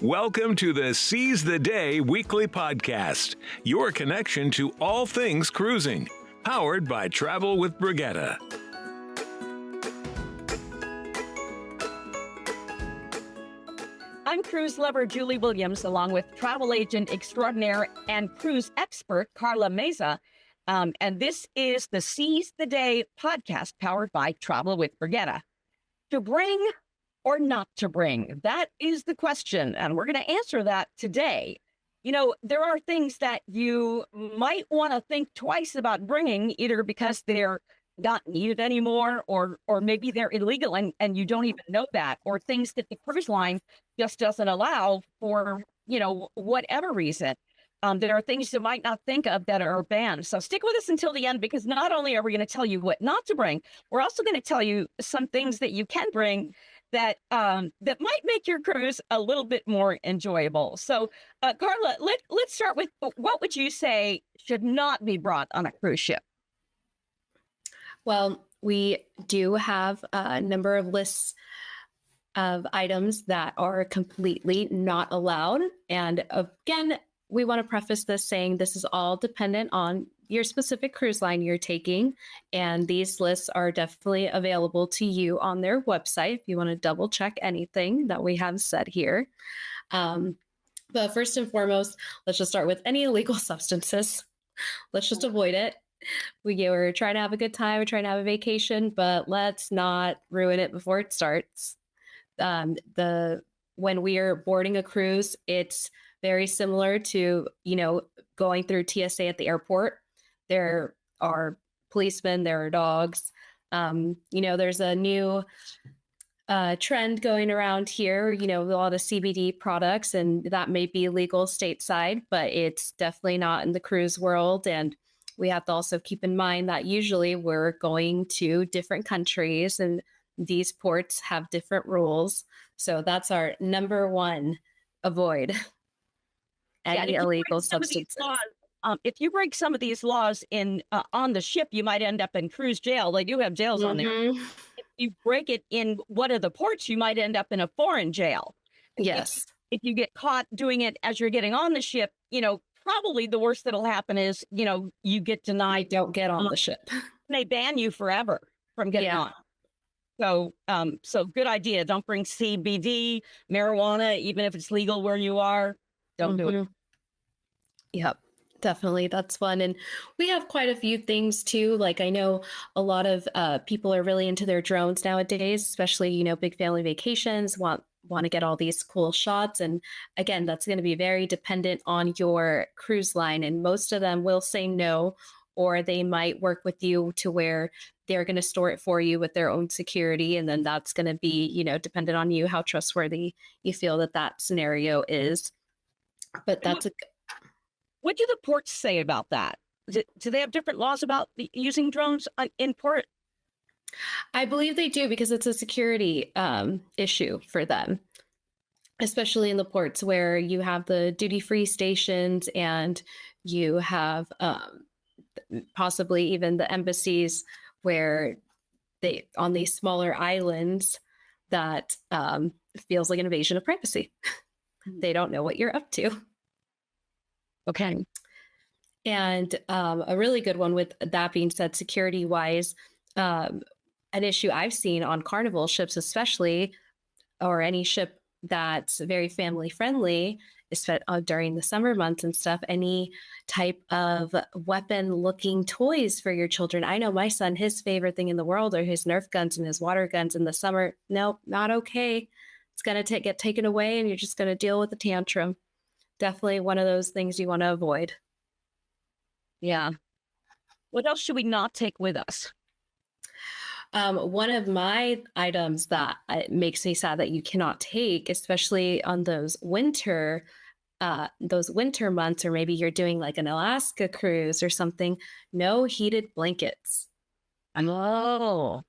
Welcome to the Seize the Day weekly podcast, your connection to all things cruising, powered by Travel with Brigetta. I'm cruise lover Julie Williams, along with travel agent extraordinaire and cruise expert Karla Meza. And this is the Seize the Day podcast powered by Travel with Brigetta. To bring or not to bring? That is the question, and we're going to answer that today. You know, there are things that you might want to think twice about bringing, either because they're not needed anymore, or maybe they're illegal and you don't even know that, or things that the cruise line just doesn't allow for, whatever reason. There are things you might not think of that are banned. So stick with us until the end, because not only are we going to tell you what not to bring, we're also going to tell you some things that you can bring that might make your cruise a little bit more enjoyable. So, Karla, let's start with, what would you say should not be brought on a cruise ship? Well, we do have a number of lists of items that are completely not allowed. And again, we want to preface this saying this is all dependent on your specific cruise line you're taking. And these lists are definitely available to you on their website if you want to double check anything that we have said here. But first and foremost, let's just start with any illegal substances. Let's just avoid it. We're trying to have a good time. We're trying to have a vacation, but let's not ruin it before it starts. When we are boarding a cruise, it's very similar to, going through TSA at the airport. There are policemen, there are dogs. There's a new trend going around here, with a lot of CBD products, and that may be illegal stateside, but it's definitely not in the cruise world. And we have to also keep in mind that usually we're going to different countries and these ports have different rules. So that's our number one, avoid any illegal substances. If you break some of these laws on the ship, you might end up in cruise jail. They do have jails on there. If you break it in one of the ports, you might end up in a foreign jail. Yes. If you get caught doing it as you're getting on the ship, probably the worst that'll happen is, you get denied. Don't get on the ship. They ban you forever from getting on. So good idea. Don't bring CBD, marijuana, even if it's legal where you are. Don't do it. Yep, definitely. That's fun. And we have quite a few things too. Like, I know a lot of people are really into their drones nowadays, especially, big family vacations, want to get all these cool shots. And again, that's going to be very dependent on your cruise line. And most of them will say no, or they might work with you to where they're going to store it for you with their own security. And then that's going to be, dependent on you, how trustworthy you feel that scenario is. But what do the ports say about that? Do they have different laws about using drones in port? I believe they do, because it's a security issue for them, especially in the ports where you have the duty-free stations and you have possibly even the embassies where they, on these smaller islands, that feels like an invasion of privacy. They don't know what you're up to. Okay. And a really good one with that being said, security wise, an issue I've seen on Carnival ships, especially, or any ship that's very family friendly, during the summer months and stuff, any type of weapon looking toys for your children. I know my son, his favorite thing in the world are his Nerf guns and his water guns in the summer. Nope, not okay. It's going to get taken away and you're just going to deal with the tantrum. Definitely one of those things you want to avoid. Yeah. What else should we not take with us? One of my items that makes me sad that you cannot take, especially on those winter months, or maybe you're doing like an Alaska cruise or something, no heated blankets. Oh,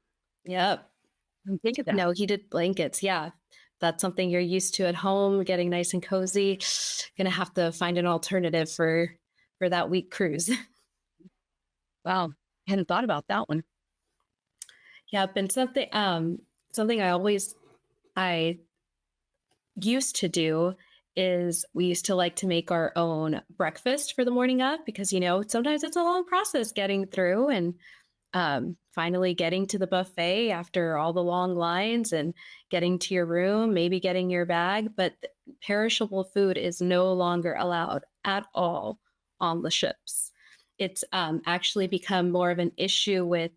yep. Think of that. No heated blankets. Yeah. That's something you're used to at home, getting nice and cozy. Gonna have to find an alternative for that week cruise. Wow. Hadn't thought about that one. Yeah, been something I used to do is we used to like to make our own breakfast for the morning of because, sometimes it's a long process getting through and finally getting to the buffet after all the long lines and getting to your room, maybe getting your bag. But perishable food is no longer allowed at all on the ships. It's actually become more of an issue with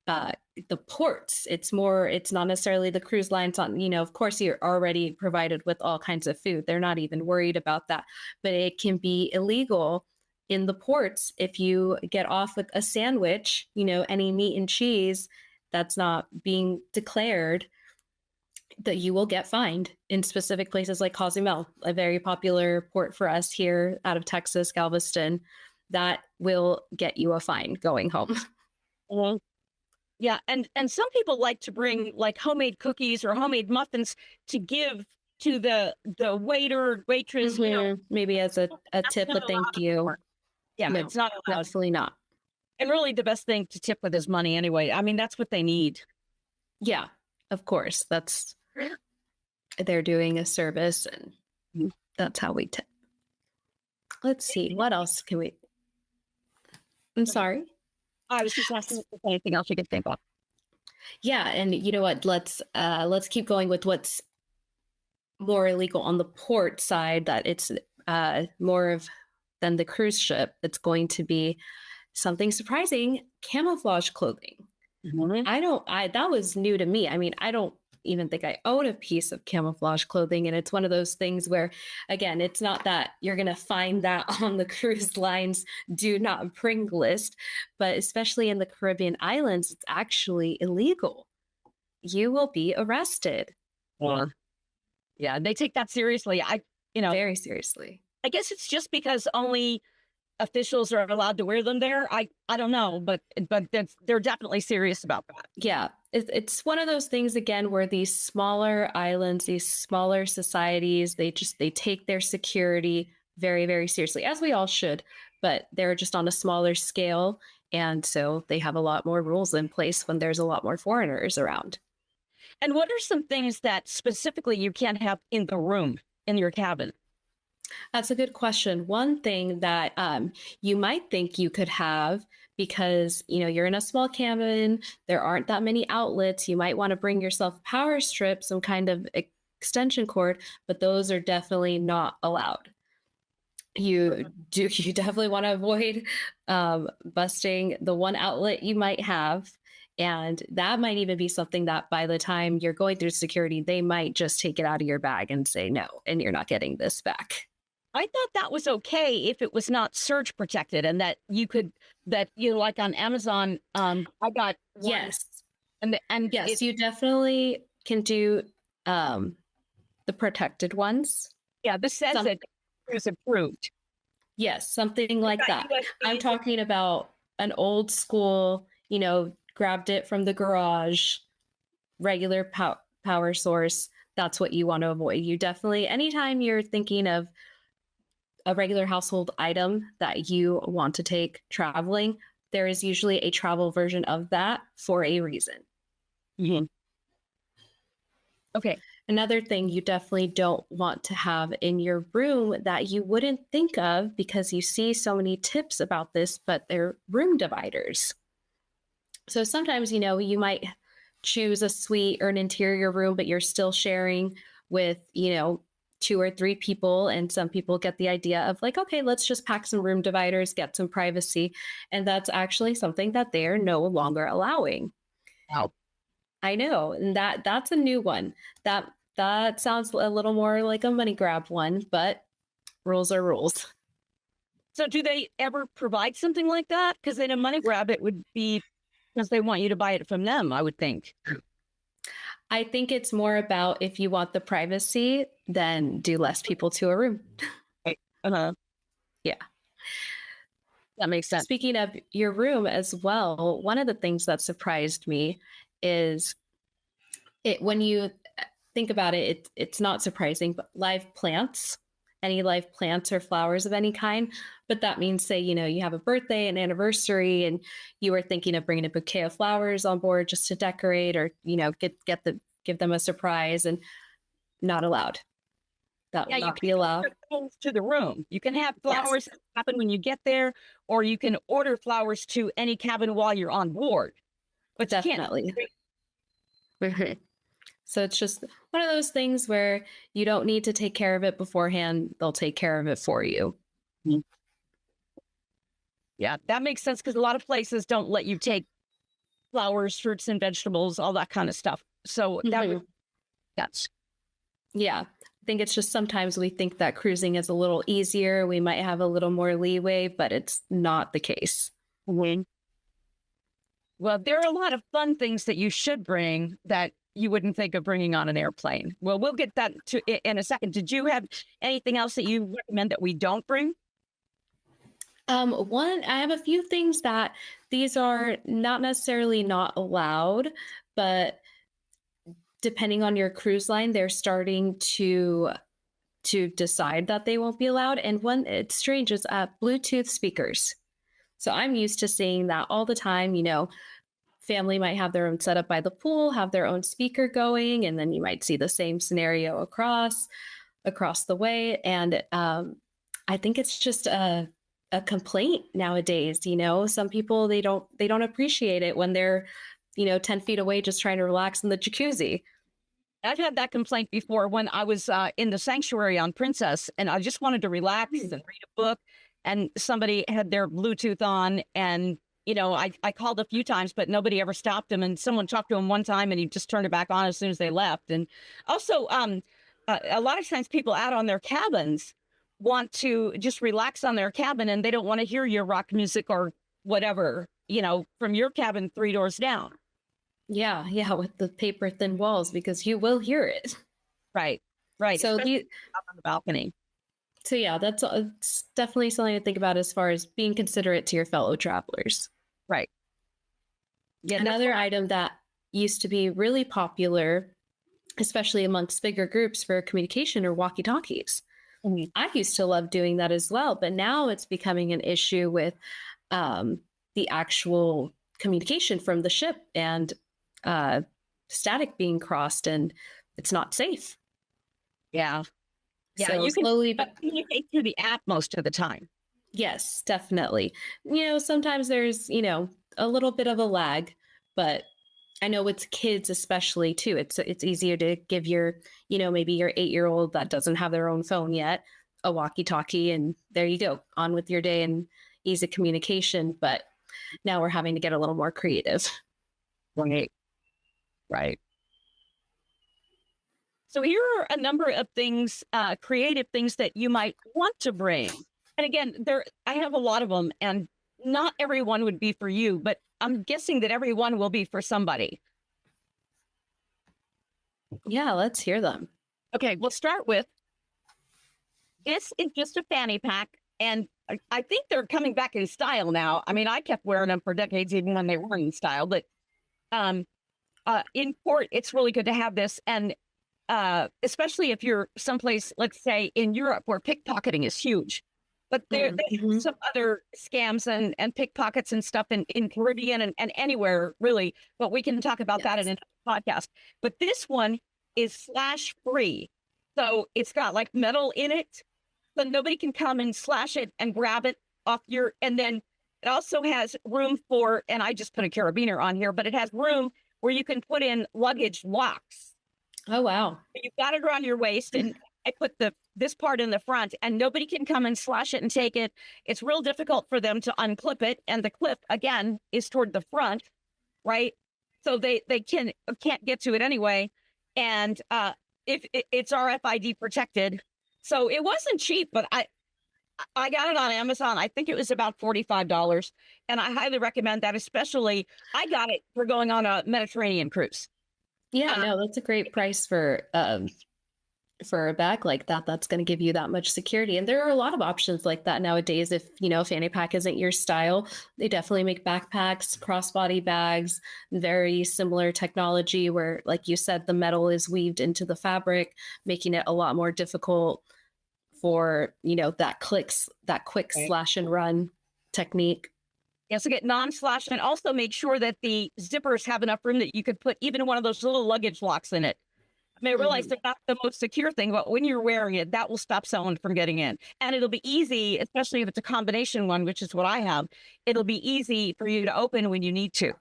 uh, the ports. It's not necessarily the cruise lines on, of course, you're already provided with all kinds of food. They're not even worried about that. But it can be illegal in the ports if you get off with a sandwich, any meat and cheese that's not being declared, that you will get fined in specific places like Cozumel, a very popular port for us here out of Texas, Galveston. That will get you a fine going home. Mhm. Yeah, and some people like to bring like homemade cookies or homemade muffins to give to the waiter, waitress. Maybe as a That's tip, not a thank allowed you. anymore. Yeah, No, it's not allowed. definitely not. And really, the best thing to tip with is money anyway. I mean, that's what they need. Yeah, of course. They're doing a service and Mhm. that's how we tip. Let's see. What else can we? I'm sorry. I was just asking if there's anything else you could think of. Yeah, and you know what? Let's keep going with what's more illegal on the port side. That it's more of than the cruise ship. It's going to be something surprising: camouflage clothing. Mhm. That was new to me. I mean, I don't even think I own a piece of camouflage clothing. And it's one of those things where, again, it's not that you're going to find that on the cruise lines do not bring list, but especially in the Caribbean islands, it's actually illegal. You will be arrested. Well, yeah, they take that seriously. Very seriously. I guess it's just because only officials are allowed to wear them there. I don't know, but they're definitely serious about that. Yeah, it's one of those things again where these smaller islands, these smaller societies, they take their security very, very seriously, as we all should, but they're just on a smaller scale. And so they have a lot more rules in place when there's a lot more foreigners around. And what are some things that specifically you can't have in the room in your cabin? That's a good question. One thing that you might think you could have because you're in a small cabin, there aren't that many outlets. You might want to bring yourself power strip, some kind of extension cord, but those are definitely not allowed. You definitely want to avoid busting the one outlet you might have. And that might even be something that by the time you're going through security, they might just take it out of your bag and say no, and you're not getting this back. I thought that was okay if it was not surge protected and that like on Amazon, I got one, Yes. and Yes, you definitely can do the protected ones. yeah, this says Some- it is approved. Yes, something like got that. USB. I'm talking about an old school, grabbed it from the garage, regular power source. That's what you want to avoid. You definitely, anytime you're thinking of a regular household item that you want to take traveling, there is usually a travel version of that for a reason. Mhm. Okay. Another thing you definitely don't want to have in your room that you wouldn't think of because you see so many tips about this, but they're room dividers. So sometimes, you might choose a suite or an interior room, but you're still sharing with, 2 or 3 people. And some people get the idea of like, okay, let's just pack some room dividers, get some privacy. And that's actually something that they're no longer allowing. Wow. I know. And that's a new one. That sounds a little more like a money grab one, but rules are rules. So do they ever provide something like that? Because in a money grab, it would be because they want you to buy it from them, I would think. I think it's more about if you want the privacy, then do less people to a room. Uh-huh. Yeah. That makes sense. Speaking of your room as well, one of the things that surprised me is when you think about it, it's not surprising, but live plants, any live plants or flowers of any kind. But that means, say, you have a birthday, an anniversary, and you were thinking of bringing a bouquet of flowers on board just to decorate or, give them a surprise, and not allowed. That Yeah, will you not can be allowed. order flowers to the room. You can have Yes. flowers happen when you get there, or you can order flowers to any cabin while you're on board. But you can't. Definitely. Mhm. So it's just one of those things where you don't need to take care of it beforehand. They'll take care of it for you. Yeah, that makes sense because a lot of places don't let you take flowers, fruits, and vegetables, all that kind of stuff. So that Mhm. would that's Yeah. I think it's just sometimes we think that cruising is a little easier. We might have a little more leeway, but it's not the case. Mhm. Well, there are a lot of fun things that you should bring that you wouldn't think of bringing on an airplane. Well, we'll get that to in a second. Did you have anything else that you recommend that we don't bring? I have a few things that these are not necessarily not allowed, but depending on your cruise line, they're starting to decide that they won't be allowed. And one, it's strange, is Bluetooth speakers. So I'm used to seeing that all the time. Family might have their own setup by the pool, have their own speaker going, and then you might see the same scenario across the way. And I think it's just a complaint nowadays. Some people they don't appreciate it when they're 10 feet away just trying to relax in the jacuzzi. I've had that complaint before when I was in the sanctuary on Princess, and I just wanted to relax and read a book, and somebody had their Bluetooth on, and I called a few times, but nobody ever stopped him. And someone talked to him one time, and he just turned it back on as soon as they left. And also, a lot of times people out on their cabins want to just relax on their cabin, and they don't want to hear your rock music or whatever, from your cabin 3 doors down. Yeah, with the paper thin walls because you will hear it. Right, right. So Especially the out on the balcony. so yeah, it's definitely something to think about as far as being considerate to your fellow travelers. Right. Yeah. Another item that used to be really popular, especially amongst bigger groups for communication, are walkie-talkies. Mhm. I used to love doing that as well, but now it's becoming an issue with the actual communication from the ship and static being crossed, and it's not safe. Yeah. Yeah. So You can slowly, but communicate through the app most of the time. yes, definitely. Sometimes there's a little bit of a lag, but I know with kids especially too. It's easier to give your maybe your 8-year-old that doesn't have their own phone yet a walkie-talkie, and there you go, on with your day and ease of communication. But now we're having to get a little more creative. Right. Right. So here are a number of things, creative things that you might want to bring. And again, I have a lot of them, and not everyone would be for you, but I'm guessing that everyone will be for somebody. Yeah, let's hear them. Okay, we'll start with this is just a fanny pack, and I think they're coming back in style now. I mean, I kept wearing them for decades, even when they weren't in style. But in port, it's really good to have this, and especially if you're someplace, let's say in Europe, where pickpocketing is huge. But there are some other scams and pickpockets and stuff in Caribbean and anywhere really. But we can talk about that in another podcast. But this one is slash free, so it's got like metal in it, so nobody can come and slash it and grab it off your. And then it also has room for, and I just put a carabiner on here, but it has room where you can put in luggage locks. Oh wow! You've got it around your waist, and I put this part in the front, and nobody can come and slash it and take it. It's real difficult for them to unclip it, and the clip again is toward the front, right? So they can't get to it anyway, and if it's RFID protected, so it wasn't cheap, but I got it on Amazon. I think it was about $45, and I highly recommend that. Especially, I got it for going on a Mediterranean cruise. Yeah, no, that's a great price for a bag like that. That's going to give you that much security. And there are a lot of options like that nowadays. If fanny pack isn't your style, they definitely make backpacks, crossbody bags, very similar technology where, like you said, the metal is weaved into the fabric, making it a lot more difficult for that quick slash and run technique. Yeah, so get non-slash, and also make sure that the zippers have enough room that you could put even one of those little luggage locks in it. may realize they're not the most secure thing, but when you're wearing it, that will stop someone from getting in. And it'll be easy, especially if it's a combination one, which is what I have. It'll be easy for you to open when you need to.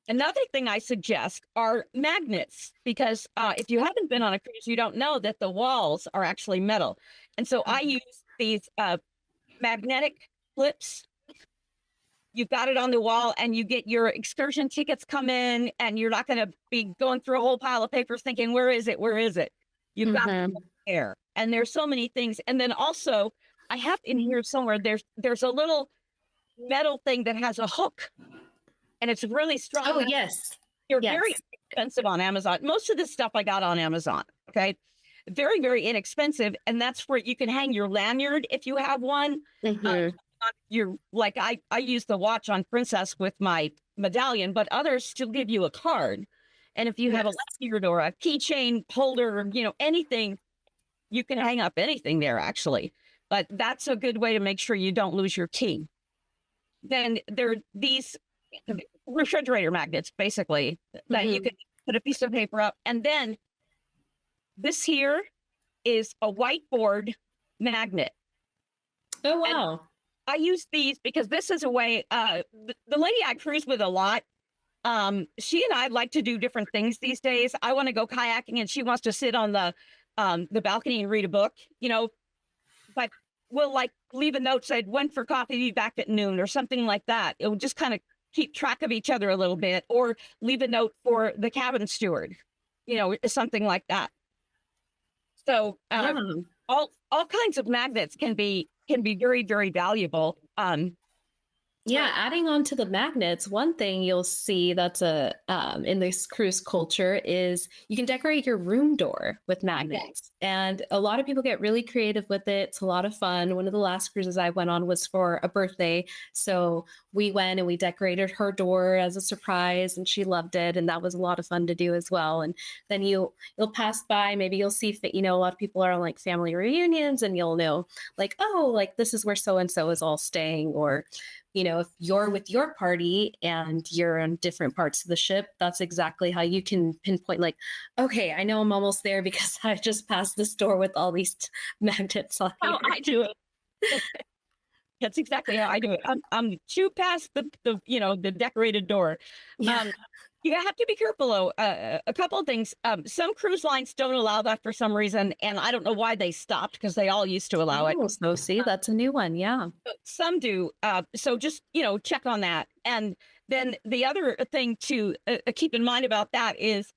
Another thing I suggest are magnets, because if you haven't been on a cruise, you don't know that the walls are actually metal. And so I use these magnetic clips. You've got it on the wall and you get your excursion tickets come in, and you're not going to be going through a whole pile of papers thinking, where is it? Where is it? You've got it there. And there's so many things. And then also I have in here somewhere, there's a little metal thing that has a hook, and it's really strong. Oh, yes. They're very expensive on Amazon. Most of this stuff I got on Amazon. Okay. Very, very inexpensive. And that's where you can hang your lanyard if you have one. You're like, I use the watch on Princess with my medallion, but others still give you a card. And if you have a lanyard or a keychain holder, anything, you can hang up anything there actually. But that's a good way to make sure you don't lose your key. Then there are these refrigerator magnets, basically, that you can put a piece of paper up. And then this here is a whiteboard magnet. Oh, wow. And I use these because this is a way, the lady I cruise with a lot, she and I like to do different things these days. I want to go kayaking and she wants to sit on the balcony and read a book, but we'll like leave a note, said, went for coffee, be back at noon or something like that. It will just kind of keep track of each other a little bit, or leave a note for the cabin steward, something like that. So all kinds of magnets can be very, very valuable. Adding on to the magnets, one thing you'll see that's in this cruise culture is you can decorate your room door with magnets. And a lot of people get really creative with it. It's a lot of fun. One of the last cruises I went on was for a birthday. So we went and we decorated her door as a surprise, and she loved it. And that was a lot of fun to do as well. And then you'll pass by, maybe you'll see, a lot of people are on like family reunions, and you'll know like, oh, like this is where so-and-so is all staying, or if you're with your party and you're in different parts of the ship, that's exactly how you can pinpoint, like, okay, I know I'm almost there because I just passed this door with all these magnets on how I do it. That's exactly how I do it. I'm two past the decorated door. You have to be careful though. A couple of things. Some cruise lines don't allow that for some reason, and I don't know why they stopped, because they all used to allow it. So see, that's a new one. Yeah. Some do. So just check on that. And then the other thing to keep in mind about that is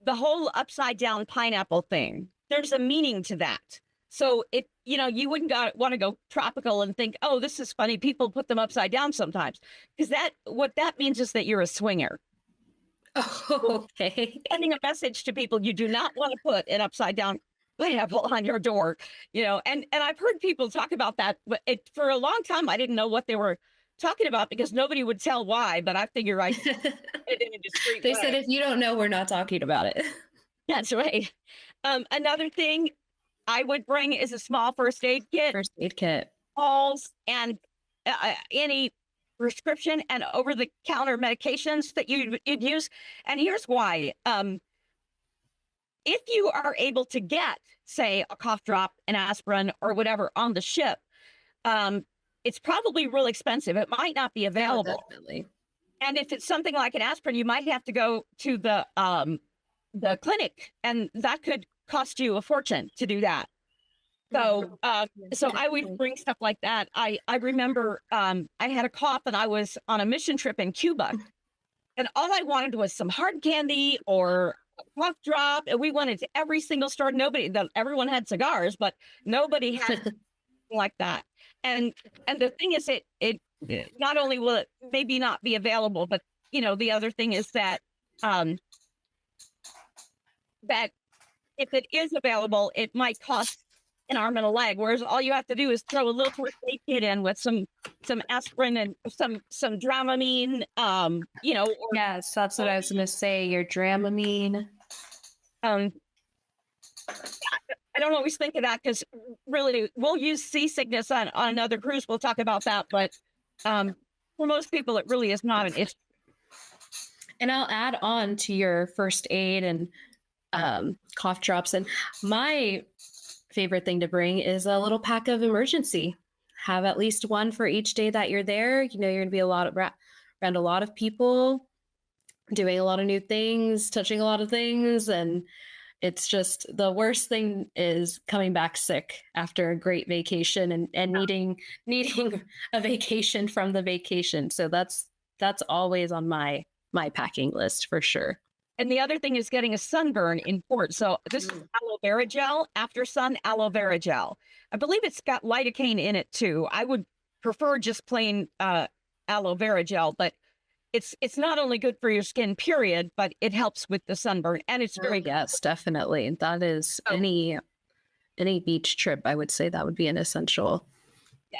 the whole upside down pineapple thing. There's a meaning to that. So you wouldn't want to go tropical and think, oh, this is funny, people put them upside down sometimes, because what that means is that you're a swinger. Oh, okay. Sending a message to people, you do not want to put an upside down pineapple on your door, and I've heard people talk about that, but for a long time I didn't know what they were talking about, because nobody would tell why, but I figure I did it in a discreet They way. said, if you don't know, we're not talking about it. That's right. Another thing I would bring is a small first aid kit. First aid kit. Balls and any prescription and over-the-counter medications that you'd use. And here's why. If you are able to get, say, a cough drop, an aspirin, or whatever on the ship, it's probably really expensive. It might not be available. Oh, definitely. And if it's something like an aspirin, you might have to go to the clinic, and that could cost you a fortune to do that. So I would bring stuff like that. I remember I had a cough, and I was on a mission trip in Cuba, and all I wanted was some hard candy or a cough drop. And we went into every single store. Everyone had cigars, but nobody had something like that. And the thing is, it not only will it maybe not be available, but the other thing is that that if it is available, it might cost an arm and a leg, whereas all you have to do is throw a little first aid kit in with some aspirin and some Dramamine, Yes, that's what I was going to say. Your Dramamine. I don't always think of that, because really we'll use seasickness on another cruise. We'll talk about that, but for most people, it really is not an issue. And I'll add on to your first aid and cough drops. And my favorite thing to bring is a little pack of emergency. Have at least one for each day that you're there. You know, you're going to be around a lot of people, doing a lot of new things, touching a lot of things. And it's just the worst thing is coming back sick after a great vacation and needing a vacation from the vacation. So that's always on my packing list for sure. And the other thing is getting a sunburn in port. So this is aloe vera gel, after sun aloe vera gel. I believe it's got lidocaine in it too. I would prefer just plain aloe vera gel, but it's not only good for your skin, period, but it helps with the sunburn, and it's very good. Yes, definitely. That is any beach trip, I would say that would be an essential.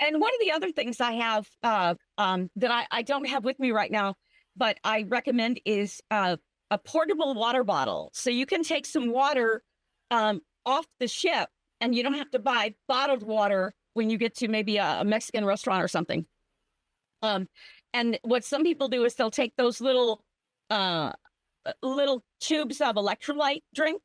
And one of the other things I have that I don't have with me right now, but I recommend is a portable water bottle. So you can take some water off the ship, and you don't have to buy bottled water when you get to maybe a Mexican restaurant or something. And what some people do is they'll take those little tubes of electrolyte drink.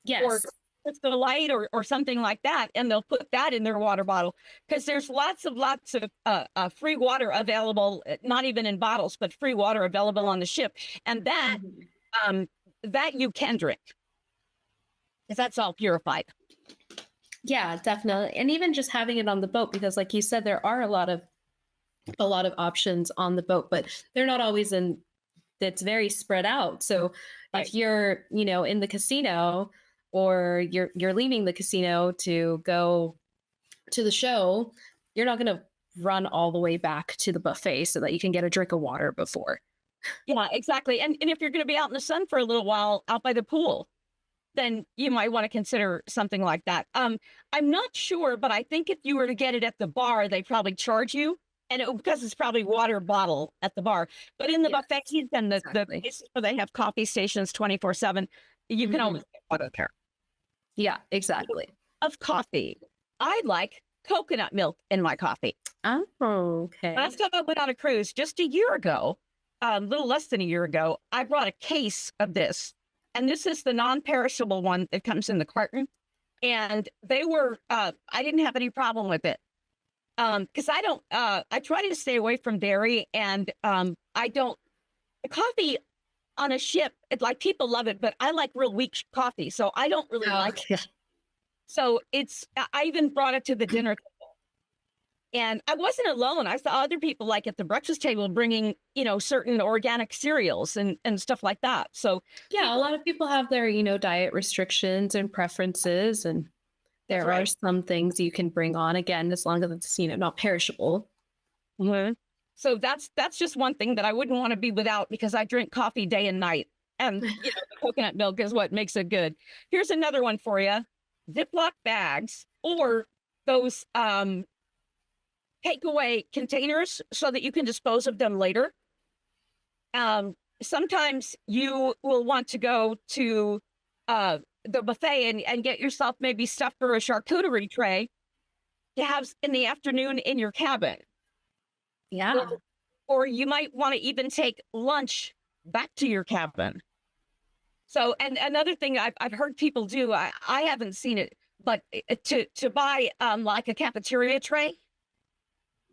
Yes. Or Crystal Light or something like that, and they'll put that in their water bottle, because there's lots of free water available, not even in bottles, but free water available on the ship, and that that you can drink, because that's all purified. Yeah, definitely. And even just having it on the boat, because like you said, there are a lot of options on the boat, but they're not always that's very spread out. So if you're, in the casino, or you're leaving the casino to go to the show, you're not going to run all the way back to the buffet so that you can get a drink of water before. Yeah, exactly. And if you're going to be out in the sun for a little while out by the pool, then you might want to consider something like that. I'm not sure, but I think if you were to get it at the bar, they probably charge you, because it's probably water bottle at the bar. But in the buffets and the places where they have coffee stations 24/7, you can always get water there. Yeah, exactly. Of coffee, I like coconut milk in my coffee. Oh, okay. Last time I went on a cruise, just a year ago, a little less than a year ago, I brought a case of this. And this is the non-perishable one that comes in the carton. And they were, I didn't have any problem with it. Because I try to stay away from dairy, and the coffee on a ship, like, people love it, but I like real weak coffee, so I don't really like it. So I even brought it to the dinner table, and I wasn't alone. I saw other people, like at the breakfast table, bringing, certain organic cereals and stuff like that. So yeah, a lot of people have their, diet restrictions and preferences, and there are some things you can bring on, again, as long as it's, not perishable. Mm-hmm. So that's just one thing that I wouldn't want to be without, because I drink coffee day and night, and the coconut milk is what makes it good. Here's another one for you: Ziploc bags, or those takeaway containers, so that you can dispose of them later. Sometimes you will want to go to the buffet and get yourself maybe stuffed or a charcuterie tray to have in the afternoon in your cabin. Yeah. Or you might want to even take lunch back to your cabin. So, and another thing I've heard people do, I haven't seen it, but to buy like a cafeteria tray.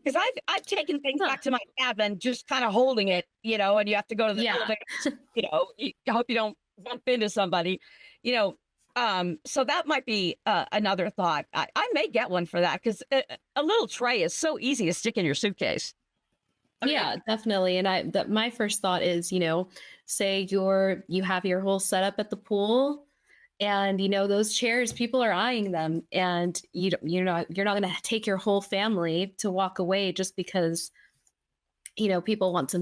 Because I've taken things back to my cabin, just kind of holding it, and you have to go to the elevator, I hope you don't bump into somebody, so that might be another thought. I may get one for that, because a little tray is so easy to stick in your suitcase. Yeah, definitely. And my first thought is, say you have your whole setup at the pool, and those chairs, people are eyeing them, and you're not going to take your whole family to walk away just because people want some,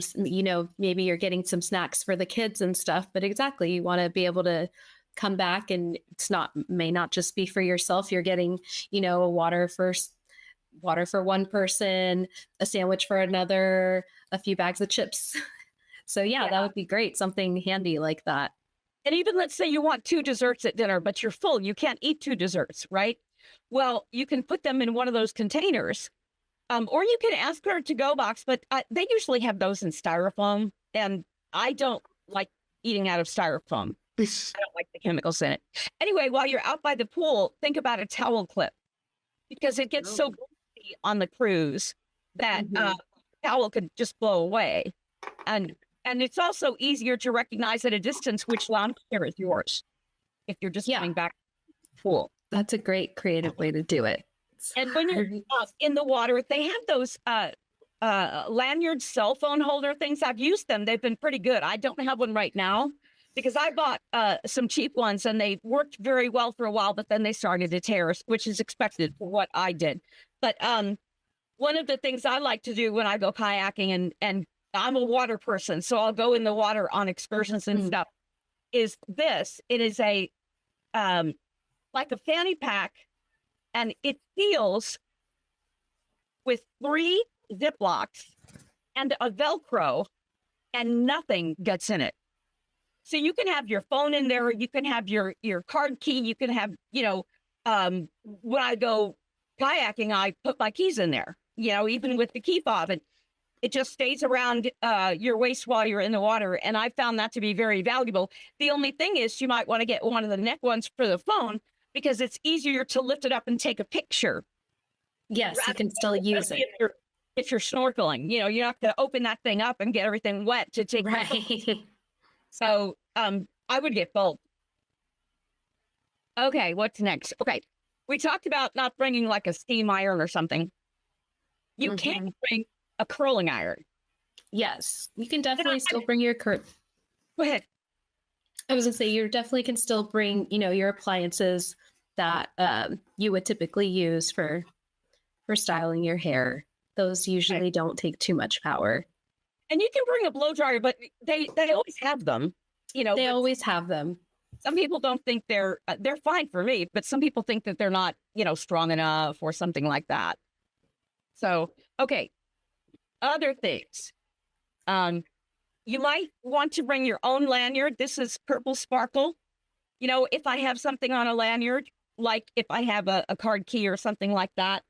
maybe you're getting some snacks for the kids and stuff, but exactly, you want to be able to come back, and may not just be for yourself. You're getting, water for one person, a sandwich for another, a few bags of chips. So yeah, that would be great. Something handy like that. And even, let's say you want 2 desserts at dinner, but you're full. You can't eat 2 desserts, right? Well, you can put them in one of those containers, or you can ask for a to-go box, but they usually have those in styrofoam, and I don't like eating out of styrofoam. I don't like the chemicals in it. Anyway, while you're out by the pool, think about a towel clip because it gets so greasy on the cruise that towel could just blow away. And it's also easier to recognize at a distance which lounge chair is yours if you're just coming back to the pool. That's a great creative way to do it. And when you're in the water, they have those lanyard cell phone holder things. I've used them. They've been pretty good. I don't have one right now because I bought some cheap ones and they worked very well for a while, but then they started to tear, which is expected for what I did. But one of the things I like to do when I go kayaking, and I'm a water person, so I'll go in the water on excursions and stuff, is this. It is a like a fanny pack, and it seals with 3 Ziplocs and a Velcro, and nothing gets in it. So you can have your phone in there, you can have your card key, you can have, when I go kayaking, I put my keys in there, even with the key fob, and it just stays around your waist while you're in the water. And I found that to be very valuable. The only thing is you might want to get one of the neck ones for the phone because it's easier to lift it up and take a picture. Yes, you can still use it. If you're snorkeling, you're not going to open that thing up and get everything wet to take. Right. So I would get both. Okay, what's next? Okay, we talked about not bringing like a steam iron or something. You can bring a curling iron. Yes, you can definitely still bring your Go ahead. I was gonna say you definitely can still bring, your appliances that you would typically use for styling your hair. Those usually don't take too much power. And you can bring a blow dryer, but they always have them. They always have them. Some people don't think they're fine for me, but some people think that they're not, strong enough or something like that. So, okay. Other things. You might want to bring your own lanyard. This is Purple Sparkle. If I have something on a lanyard, like if I have a card key or something like that,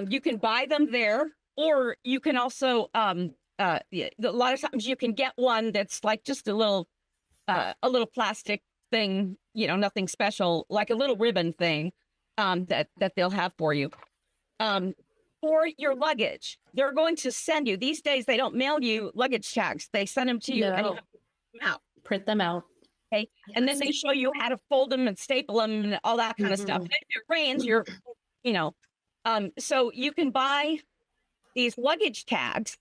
you can buy them there, or you can also, a lot of times you can get one that's like just a little plastic thing, nothing special, like a little ribbon thing, that they'll have for you. For your luggage, they're going to send you. These days, they don't mail you luggage tags. They send them to you and you have to print them out. Print them out. Okay. Yes. And then they show you how to fold them and staple them and all that kind of stuff. And if it rains, so you can buy these luggage tags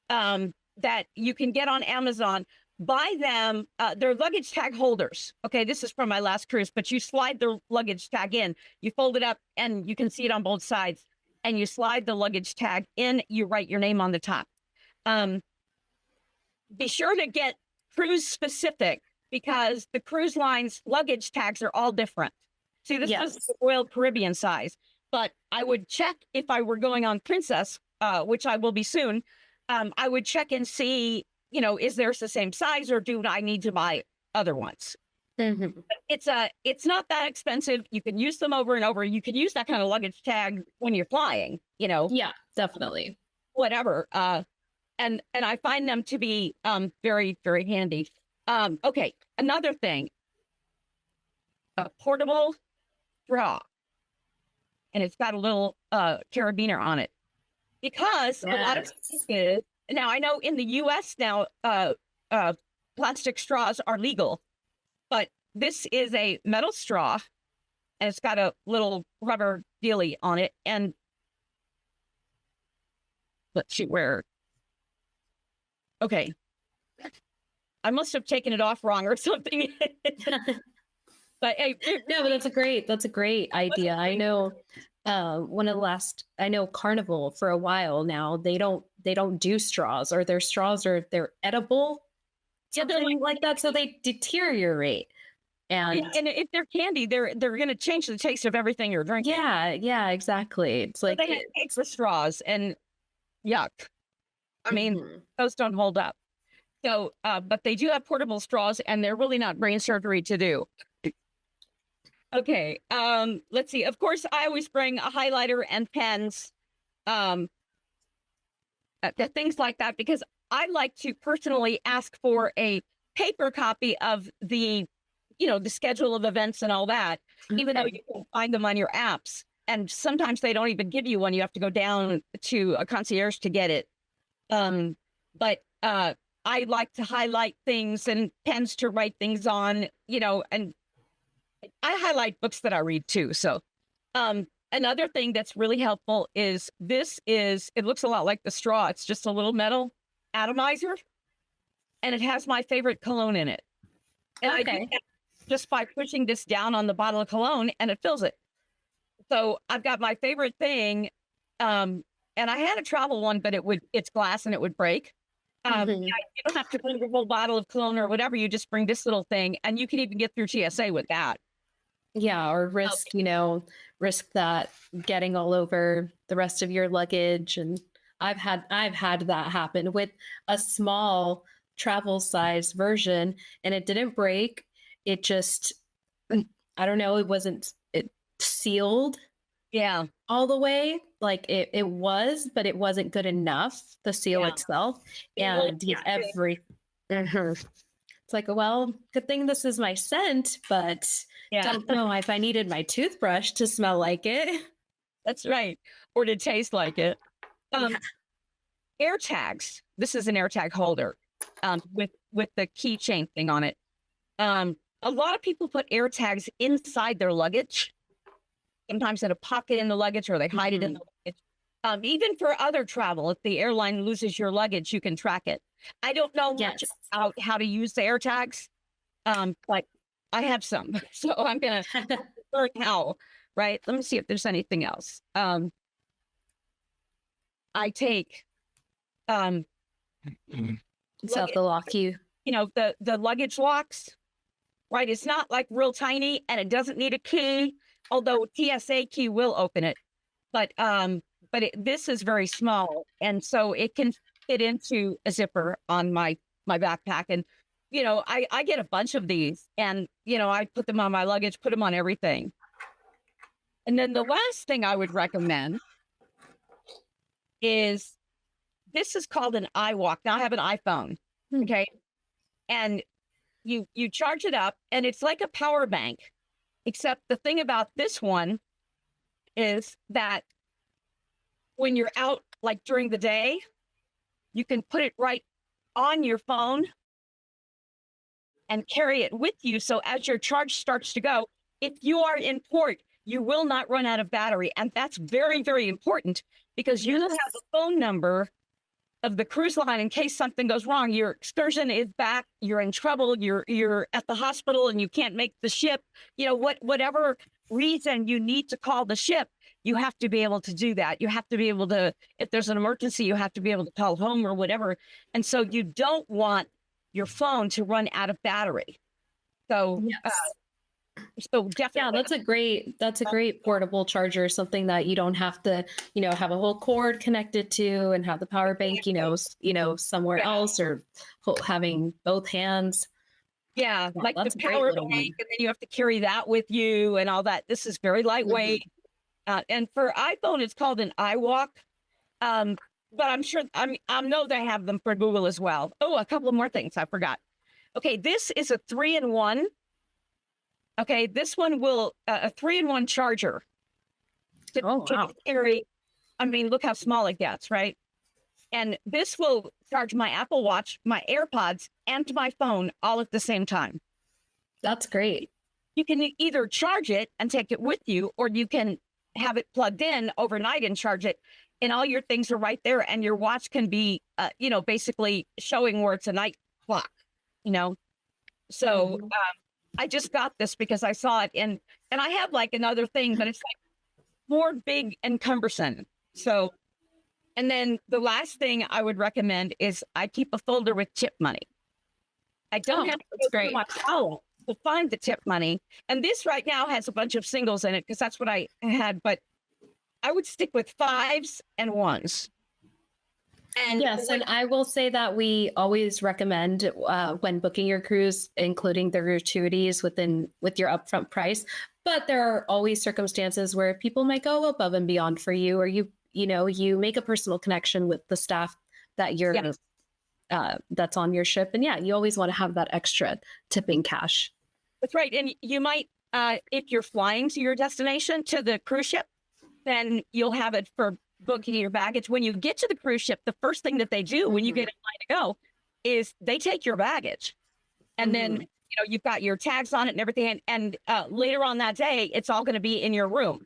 that you can get on Amazon. Buy them. They're luggage tag holders. Okay. This is from my last cruise, but you slide the luggage tag in, you fold it up, and you can see it on both sides. And you slide the luggage tag in, you write your name on the top. Be sure to get cruise specific because the cruise line's luggage tags are all different. See, this is the Royal Caribbean size, but I would check if I were going on Princess, which I will be soon. I would check and see, is theirs the same size or do I need to buy other ones? It's not that expensive. You can use them over and over. You can use that kind of luggage tag when you're flying, Yeah, definitely. Whatever. And I find them to be very, very handy. Okay, another thing. A portable straw. And it's got a little carabiner on it. Because a lot of places, now I know in the US now plastic straws are legal. But this is a metal straw, and it's got a little rubber dealie on it. And let's see where. Okay. I must have taken it off wrong or something. But hey, no, but that's a great idea. I know I know Carnival for a while now, they don't do straws, or their straws they're edible. Something like that, so they deteriorate. And if they're candy, they're going to change the taste of everything you're drinking. Yeah, exactly. It's like they take the straws and yuck. I mean, those don't hold up. So, but they do have portable straws, and they're really not brain surgery to do. Okay, let's see. Of course, I always bring a highlighter and pens, things like that, because I like to personally ask for a paper copy of the the schedule of events and all that, even though you can find them on your apps. And sometimes they don't even give you one. You have to go down to a concierge to get it. But I like to highlight things and pens to write things on, and I highlight books that I read too. So another thing that's really helpful is it looks a lot like the straw. It's just a little metal atomizer, and it has my favorite cologne in it. And I do that just by pushing this down on the bottle of cologne, and it fills it. So I've got my favorite thing. And I had a travel one, but it's glass and it would break. You don't have to bring a whole bottle of cologne or whatever. You just bring this little thing, and you can even get through TSA with that. Yeah, or risk that getting all over the rest of your luggage. And I've had that happen with a small travel size version, and it didn't break. It just, I don't know, it sealed. Yeah. All the way. Like it was, but it wasn't good enough, the seal itself. And it's like, well, good thing this is my scent, but don't know if I needed my toothbrush to smell like it. That's right. Or to taste like it. Air tags. This is an air tag holder with the keychain thing on it. A lot of people put air tags inside their luggage, sometimes in a pocket in the luggage, or they hide it in the luggage. Even for other travel, if the airline loses your luggage, you can track it. I don't know much about how to use the air tags, but I have some, so I'm going to learn how, right? Let me see if there's anything else. I take, So the lock the luggage locks, right? It's not like real tiny, and it doesn't need a key, although TSA key will open it. But this is very small, and so it can fit into a zipper on my backpack. And I get a bunch of these, and I put them on my luggage, put them on everything. And then the last thing I would recommend is, this is called an iWalk. Now I have an iPhone, okay, and you charge it up, and it's like a power bank, except the thing about this one is that when you're out, like during the day, you can put it right on your phone and carry it with you. So as your charge starts to go, if you are in port, you will not run out of battery. And that's very, very important, because you will have the phone number of the cruise line in case something goes wrong. Your excursion is back, you're in trouble, you're at the hospital and you can't make the ship, whatever reason you need to call the ship, you have to be able to do that. You have to be able to, if there's an emergency, you have to be able to call home or whatever. And so you don't want your phone to run out of battery. So, so definitely. Yeah, that's a great portable charger, something that you don't have to, have a whole cord connected to and have the power bank, somewhere else, or having both hands. Yeah, like the power bank, and then you have to carry that with you and all that. This is very lightweight. And for iPhone, it's called an iWalk. But I'm sure, I know they have them for Google as well. Oh, a couple of more things I forgot. Okay, this is a 3-in-1. Okay, this one will, a 3-in-1 charger. To carry, look how small it gets, right? And this will charge my Apple Watch, my AirPods, and my phone all at the same time. That's great. You can either charge it and take it with you, or you can have it plugged in overnight and charge it. And all your things are right there. And your watch can be, basically showing where it's a night clock, So I just got this because I saw it. And I have like another thing, but it's like more big and cumbersome. So, and then the last thing I would recommend is I keep a folder with tip money. I don't have to go through my wallet to find the tip money. And this right now has a bunch of singles in it because that's what I had. But I would stick with 5s and 1s. And yes, and I will say that we always recommend when booking your cruise, including the gratuities with your upfront price. But there are always circumstances where people might go above and beyond for you, or you make a personal connection with the staff that that's on your ship. And yeah, you always want to have that extra tipping cash. That's right. And you might, if you're flying to your destination to the cruise ship, then you'll have it for booking your baggage. When you get to the cruise ship, the first thing that they do when you get in line to go is they take your baggage. And then, you've got your tags on it and everything. And later on that day, it's all going to be in your room.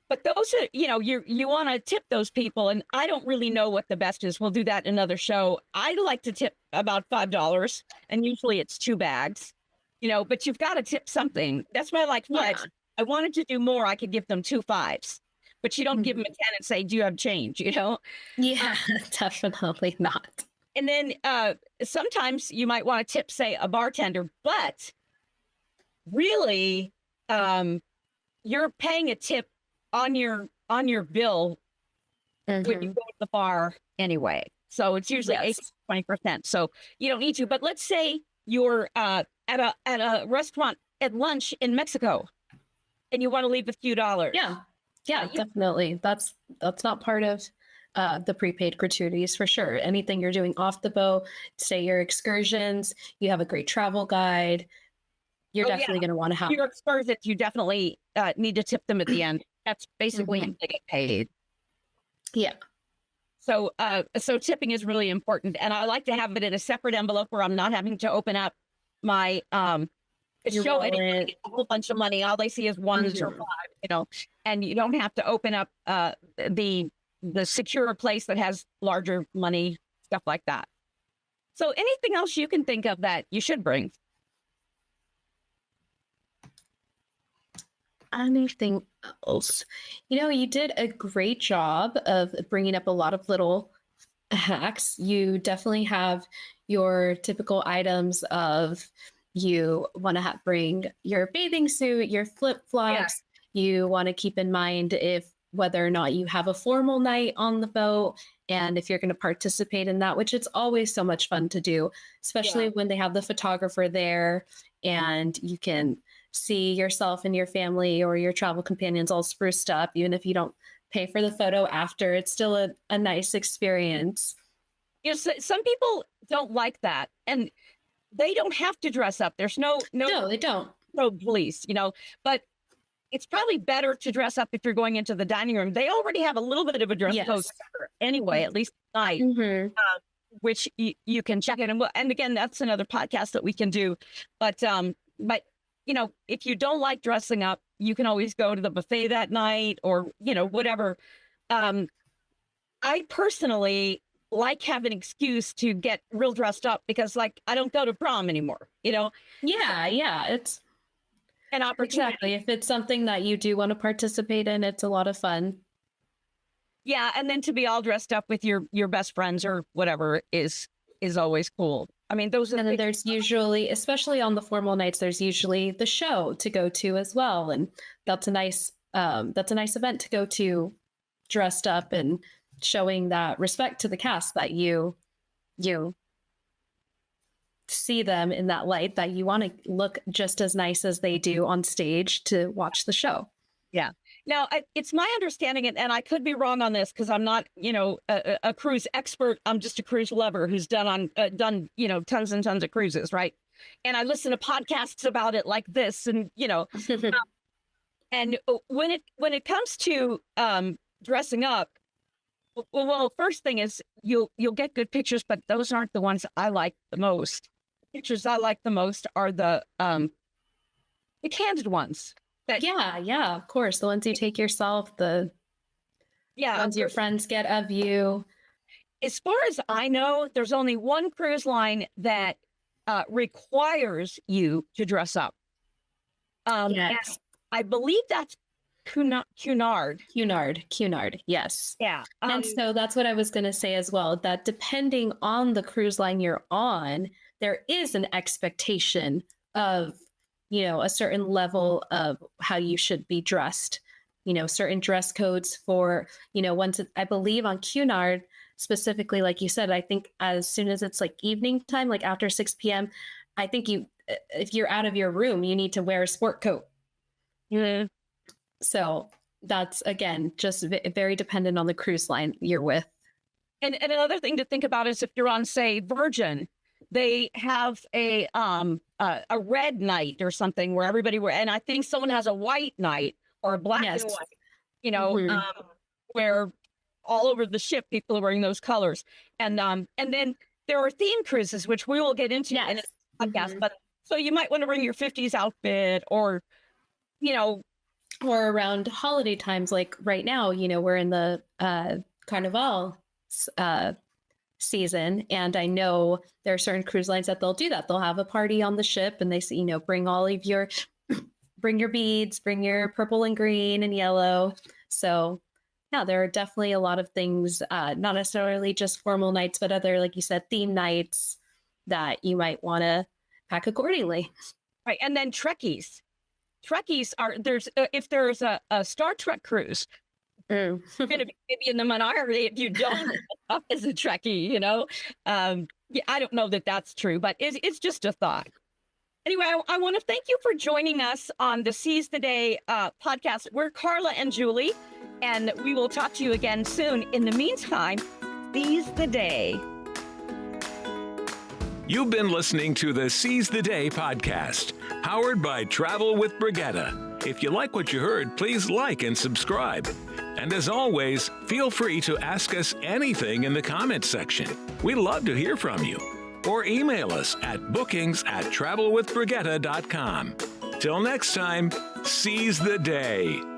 But those are, you want to tip those people. And I don't really know what the best is. We'll do that in another show. I like to tip about $5, and usually it's 2 bags, but you've got to tip something. That's why I like 5. Yeah. I wanted to do more. I could give them 2 5s, but you don't give them a 10 and say, do you have change, Yeah, definitely not. And then sometimes you might want to tip, say, a bartender, but really you're paying a tip on your bill when you go to the bar anyway. So it's usually 20%. So you don't need to. But let's say you're at a restaurant at lunch in Mexico and you want to leave a few dollars. Yeah, definitely. That's not part of the prepaid gratuities for sure. Anything you're doing off the boat, say your excursions, you have a great travel guide, you're definitely going to want to have your excursions. You definitely need to tip them at the end. That's basically how they get paid. Yeah. So tipping is really important, and I like to have it in a separate envelope where I'm not having to open up my show anybody a whole bunch of money. All they see is 1s or 5, and you don't have to open up the secure place that has larger money, stuff like that. So anything else you can think of that you should bring? Anything else? You did a great job of bringing up a lot of little hacks. You definitely have your typical items of you want to bring your bathing suit, your flip-flops. You want to keep in mind whether or not you have a formal night on the boat and if you're going to participate in that, which it's always so much fun to do, especially when they have the photographer there and you can see yourself and your family or your travel companions all spruced up. Even if you don't pay for the photo after, it's still a nice experience. Some people don't like that, and they don't have to dress up. There's no, they don't. No police, but it's probably better to dress up if you're going into the dining room. They already have a little bit of a dress code anyway, at least at night, which you can check it. And again, that's another podcast that we can do. But if you don't like dressing up, you can always go to the buffet that night or, whatever. I personally like having an excuse to get real dressed up because I don't go to prom anymore, Yeah. It's an opportunity. Exactly. If it's something that you do want to participate in, it's a lot of fun. Yeah. And then to be all dressed up with your best friends or whatever is always cool. I mean, those are and then there's usually, especially on the formal nights, there's usually the show to go to as well. And that's a nice event to go to dressed up and showing that respect to the cast that you see them in that light, that you want to look just as nice as they do on stage to watch the show. Yeah. Now, it's my understanding, and I could be wrong on this because I'm not, a cruise expert. I'm just a cruise lover who's done tons and tons of cruises, right? And I listen to podcasts about it like this, and and when it comes to dressing up, well, first thing is you'll get good pictures, but those aren't the ones I like the most. The pictures I like the most are the candid ones. Yeah, of course. The ones you take yourself, the ones your friends get of you. As far as I know, there's only one cruise line that requires you to dress up. Yes. I believe that's Cunard. Yes. Yeah. And so that's what I was going to say as well, that depending on the cruise line you're on, there is an expectation of a certain level of how you should be dressed, certain dress codes for, once I believe on Cunard specifically, like you said, I think as soon as it's evening time, after 6 p.m., I think if you're out of your room, you need to wear a sport coat. Yeah. So that's, again, just very dependent on the cruise line you're with. And another thing to think about is if you're on, say, Virgin, they have a red night or something where everybody and I think someone has a white night or a black and white, where all over the ship people are wearing those colors. And then there are theme cruises, which we will get into in a podcast. But so you might want to bring your 50s outfit, or or around holiday times, like right now, we're in the Carnival season, and I know there are certain cruise lines that they'll do that. They'll have a party on the ship, and they say, bring all of your bring your beads, bring your purple and green and yellow. So yeah, there are definitely a lot of things, not necessarily just formal nights, but other, like you said, theme nights that you might want to pack accordingly. Right. And then Trekkies. Trekkies are, if there's a Star Trek cruise, you're going to be maybe in the minority if you don't up as a Trekkie, Yeah, I don't know that that's true, but it's just a thought. Anyway, I want to thank you for joining us on the Seize the Day podcast. We're Karla and Julie, and we will talk to you again soon. In the meantime, seize the day. You've been listening to the Seize the Day podcast, powered by Travel with Brigetta. If you like what you heard, please like and subscribe. And as always, feel free to ask us anything in the comments section. We love to hear from you. Or email us at bookings@travelwithbrigetta.com. Till next time, seize the day.